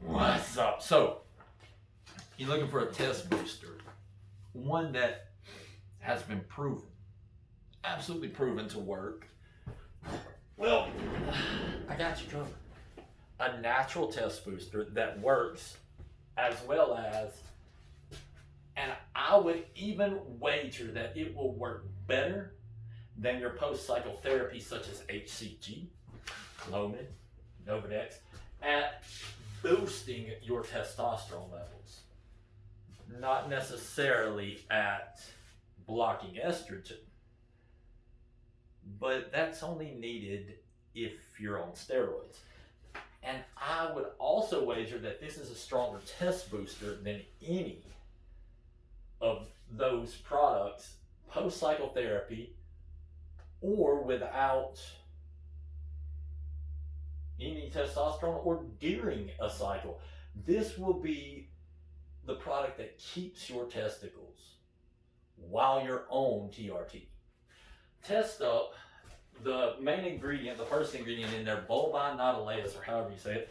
What's up? So, you're looking for a test booster, one that has been proven, absolutely proven to work. Well, I got you covered. A natural test booster that works as well as, and I would even wager that it will work better than your post-cycle therapy such as HCG, Clomid, Novadex, at boosting your testosterone levels. Not necessarily at blocking estrogen, but that's only needed if you're on steroids. And I would also wager that this is a stronger test booster than any of those products post-cycle therapy or without any testosterone or during a cycle. This will be the product that keeps your testicles while you're on TRT. Test up the main ingredient, the first ingredient in there, Bulbine NATALENSIS, or however you say it,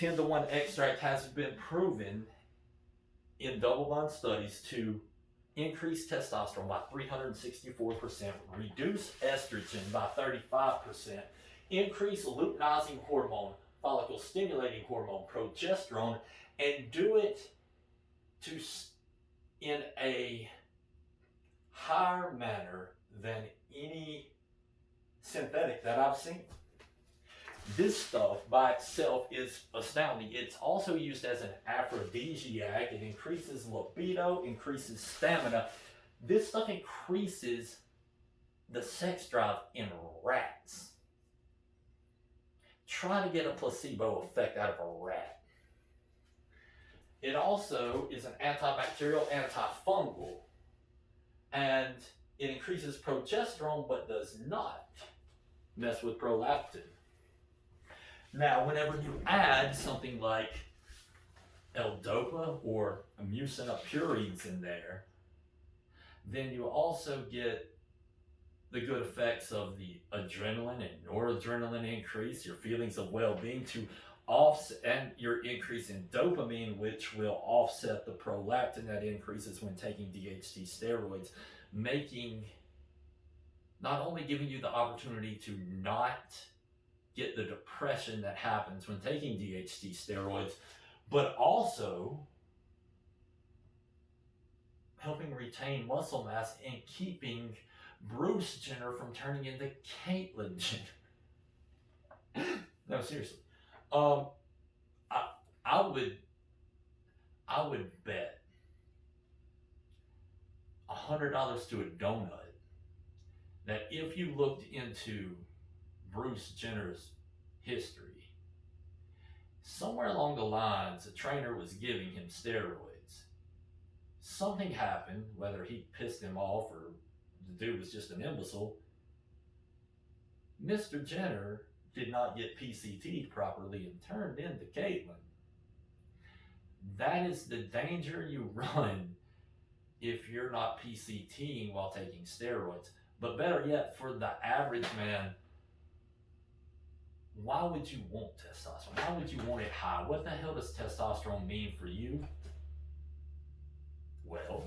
10-to-1 extract has been proven in double-blind studies to increase testosterone by 364%, reduce estrogen by 35%, increase luteinizing hormone, follicle stimulating hormone, progesterone, and do it in a higher manner than any synthetic that I've seen. This stuff by itself is astounding. It's also used as an aphrodisiac. It increases libido, increases stamina. This stuff increases the sex drive in rats. Try to get a placebo effect out of a rat. It also is an antibacterial, antifungal, and it increases progesterone but does not mess with prolactin. Now, whenever you add something like L-DOPA or mucin pruriens in there, then you also get the good effects of the adrenaline and noradrenaline increase, your feelings of well-being to offset, and your increase in dopamine, which will offset the prolactin that increases when taking DHT steroids, not only giving you the opportunity to not get the depression that happens when taking DHT steroids, but also helping retain muscle mass and keeping Bruce Jenner from turning into Caitlyn Jenner. No, seriously. I would bet $100 to a donut that if you looked into Bruce Jenner's history, somewhere along the lines, a trainer was giving him steroids. Something happened, whether he pissed him off or the dude was just an imbecile. Mr. Jenner did not get PCT'd properly and turned into Caitlyn. That is the danger you run if you're not PCTing while taking steroids. But better yet, for the average man, why would you want testosterone? Why would you want it high? What the hell does testosterone mean for you? Well,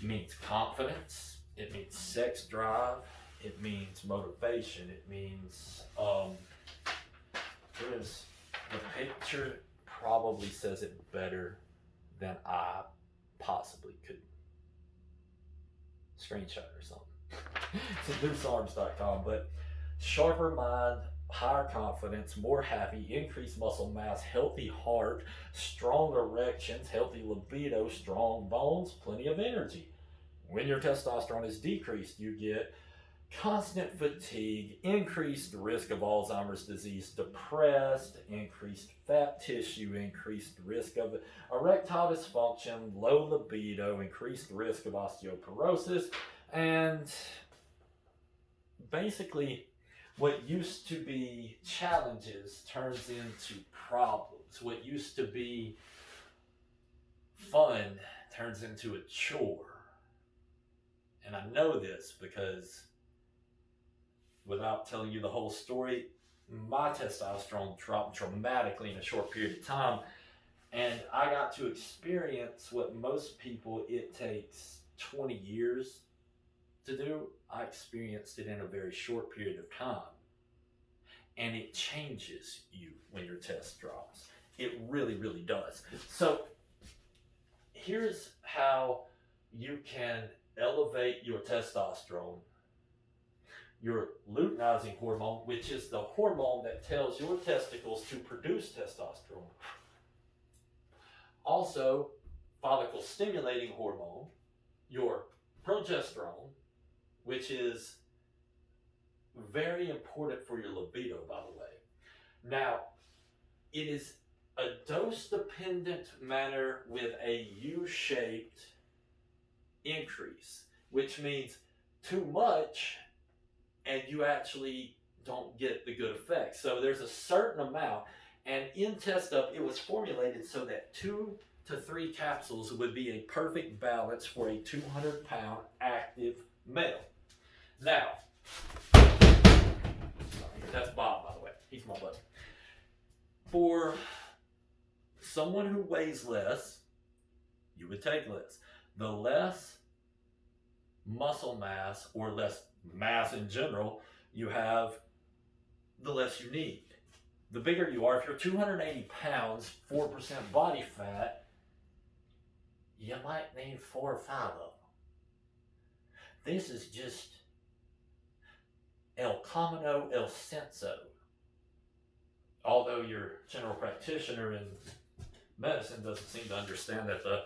it means confidence. It means sex drive. It means motivation. It means, the picture probably says it better than I possibly could screenshot or something. It's loosearms.com, but sharper mind, higher confidence, more happy, increased muscle mass, healthy heart, strong erections, healthy libido, strong bones, plenty of energy. When your testosterone is decreased, you get constant fatigue, increased risk of Alzheimer's disease, depressed, increased fat tissue, increased risk of erectile dysfunction, low libido, increased risk of osteoporosis, and basically what used to be challenges turns into problems. What used to be fun turns into a chore. And I know this because, without telling you the whole story, my testosterone dropped dramatically in a short period of time And I got to experience what most people it takes 20 years to do. I experienced it in a very short period of time. And it changes you when your test drops. It really, really does. So here's how you can elevate your testosterone. Your luteinizing hormone, which is the hormone that tells your testicles to produce testosterone. Also, follicle stimulating hormone, your progesterone, which is very important for your libido, by the way. Now, it is a dose-dependent manner with a U-shaped increase, which means too much and you actually don't get the good effect. So there's a certain amount, and in Test Up, it was formulated so that 2 to 3 capsules would be a perfect balance for a 200-pound active male. Now, that's Bob, by the way. He's my buddy. For someone who weighs less, you would take less. The less muscle mass, or less mass in general, you have, the less you need. The bigger you are, if you're 280 pounds, 4% body fat, you might need 4 or 5 of them. This is just el camino, el senso. Although your general practitioner in medicine doesn't seem to understand that the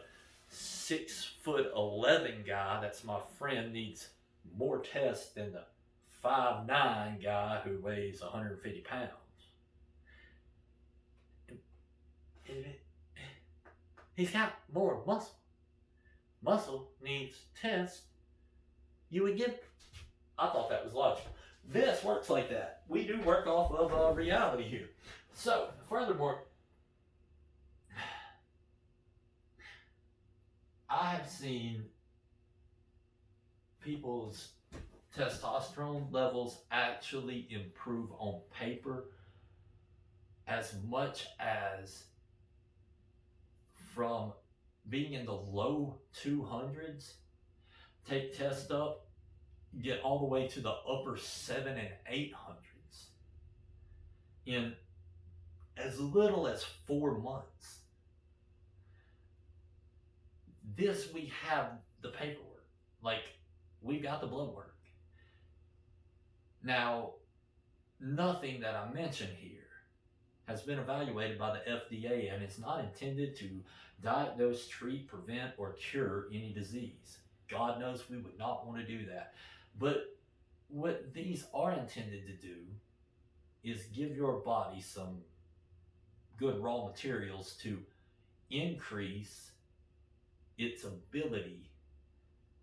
6'11" guy, that's my friend, needs more tests than the 5'9" guy who weighs 150 pounds. He's got more muscle. Muscle needs tests. You would give. I thought that was logical. This works like that. We do work off of reality here. So, furthermore, I have seen people's testosterone levels actually improve on paper as much as from being in the low 200s, take Test Up, get all the way to the upper 700s and 800s in as little as 4 months. This, we have the paperwork. Like, we've got the blood work. Now, nothing that I mention here has been evaluated by the FDA and is not intended to diagnose, treat, prevent, or cure any disease. God knows we would not want to do that. But what these are intended to do is give your body some good raw materials to increase its ability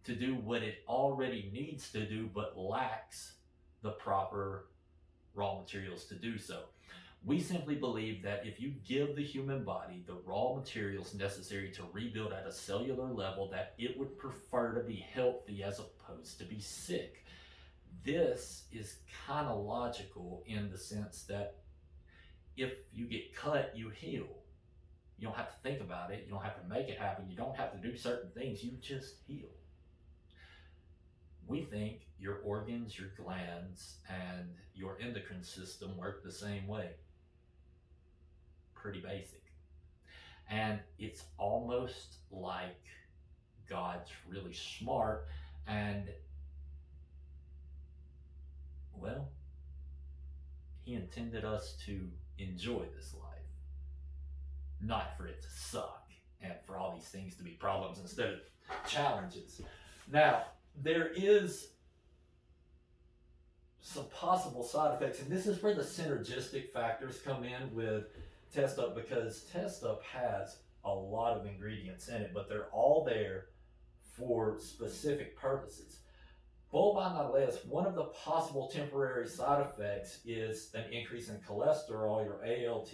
to do what it already needs to do but lacks the proper raw materials to do so. We simply believe that if you give the human body the raw materials necessary to rebuild at a cellular level, that it would prefer to be healthy as opposed to be sick. This is kind of logical in the sense that if you get cut, you heal. You don't have to think about it. You don't have to make it happen. You don't have to do certain things. You just heal. We think your organs, your glands, and your endocrine system work the same way. Pretty basic. And it's almost like God's really smart and, well, he intended us to enjoy this life, not for it to suck and for all these things to be problems instead of challenges. Now, there is some possible side effects, and this is where the synergistic factors come in with Test Up, because Test Up has a lot of ingredients in it, but they're all there for specific purposes. Bulbine NATALENSIS, one of the possible temporary side effects is an increase in cholesterol, your ALT,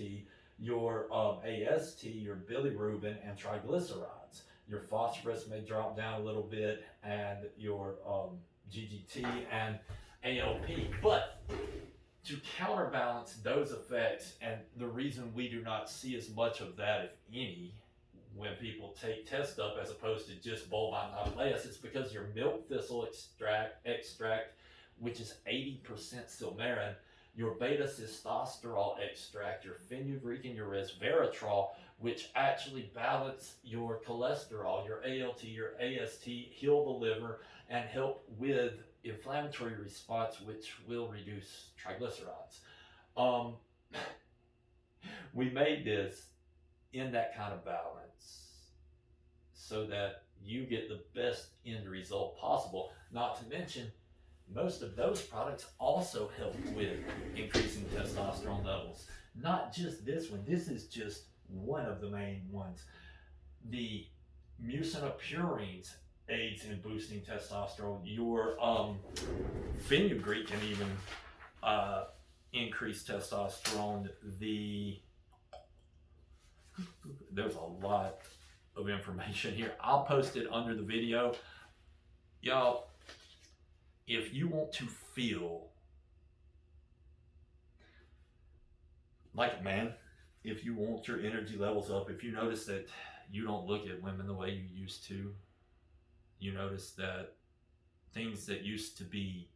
your AST, your bilirubin, and triglycerides. Your phosphorus may drop down a little bit, and your GGT and ALP. But to counterbalance those effects, and the reason we do not see as much of that, if any, when people take test up as opposed to just Bulbine natalaensis, is because your milk thistle extract, which is 80% silmarin, your beta-cestosterol extract, your fenugreek, and your resveratrol, which actually balance your cholesterol, your ALT, your AST, heal the liver, and help with inflammatory response, which will reduce triglycerides. We made this in that kind of balance so that you get the best end result possible. Not to mention, most of those products also help with increasing testosterone levels. Not just this one. This is just one of the main ones. The mucinipruriens aids in boosting testosterone. Your fenugreek can even increase testosterone. There's a lot of information here. I'll post it under the video. Y'all, if you want to feel like a man, if you want your energy levels up, if you notice that you don't look at women the way you used to, you notice that things that used to be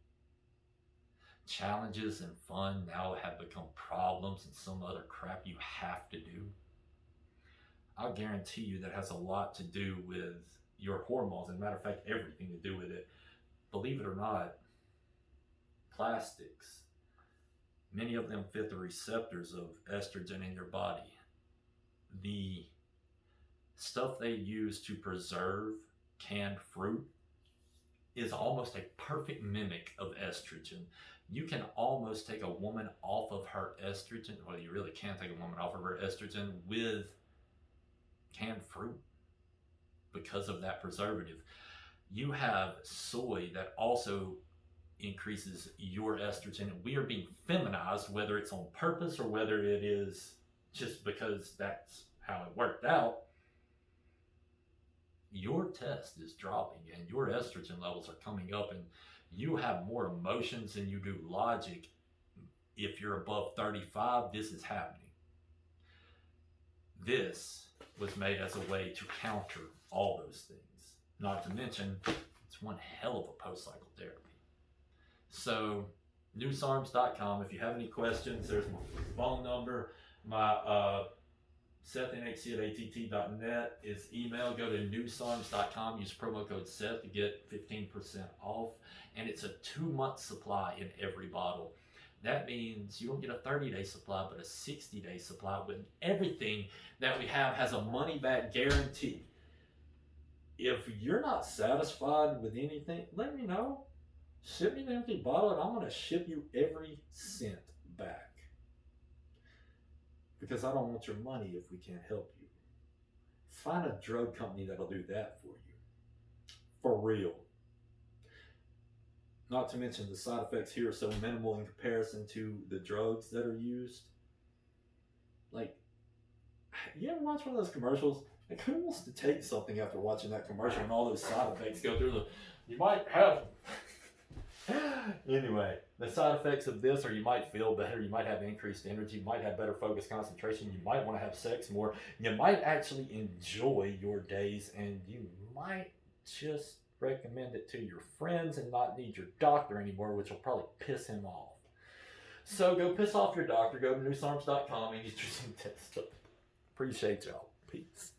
challenges and fun now have become problems and some other crap you have to do, I'll guarantee you that has a lot to do with your hormones. As a matter of fact, everything to do with it. Believe it or not, plastics, many of them fit the receptors of estrogen in your body. The stuff they use to preserve canned fruit is almost a perfect mimic of estrogen. You can almost take a woman off of her estrogen, well, you really can't take a woman off of her estrogen with canned fruit because of that preservative. You have soy that also increases your estrogen. We are being feminized, whether it's on purpose or whether it is just because that's how it worked out. Your test is dropping and your estrogen levels are coming up, and you have more emotions than you do logic. If you're above 35, this is happening. This was made as a way to counter all those things. Not to mention, it's one hell of a post-cycle therapy. So, newsarms.com. If you have any questions, there's my phone number. My sethnhc@att.net is email. Go to newsarms.com. Use promo code Seth to get 15% off. And it's a 2-month supply in every bottle. That means you don't get a 30-day supply, but a 60-day supply. With everything that we have has a money-back guarantee. If you're not satisfied with anything, let me know. Ship me the empty bottle and I'm going to ship you every cent back. Because I don't want your money if we can't help you. Find a drug company that'll do that for you. For real. Not to mention the side effects here are so minimal in comparison to the drugs that are used. Like, you ever watch one of those commercials? Like, who wants to take something after watching that commercial and all those side effects go through the... You might have... Anyway, the side effects of this are you might feel better, you might have increased energy, you might have better focus, concentration, you might want to have sex more, you might actually enjoy your days, and you might just recommend it to your friends and not need your doctor anymore, which will probably piss him off. So go piss off your doctor, go to newsarms.com and get your some test stuff. Appreciate y'all. Peace.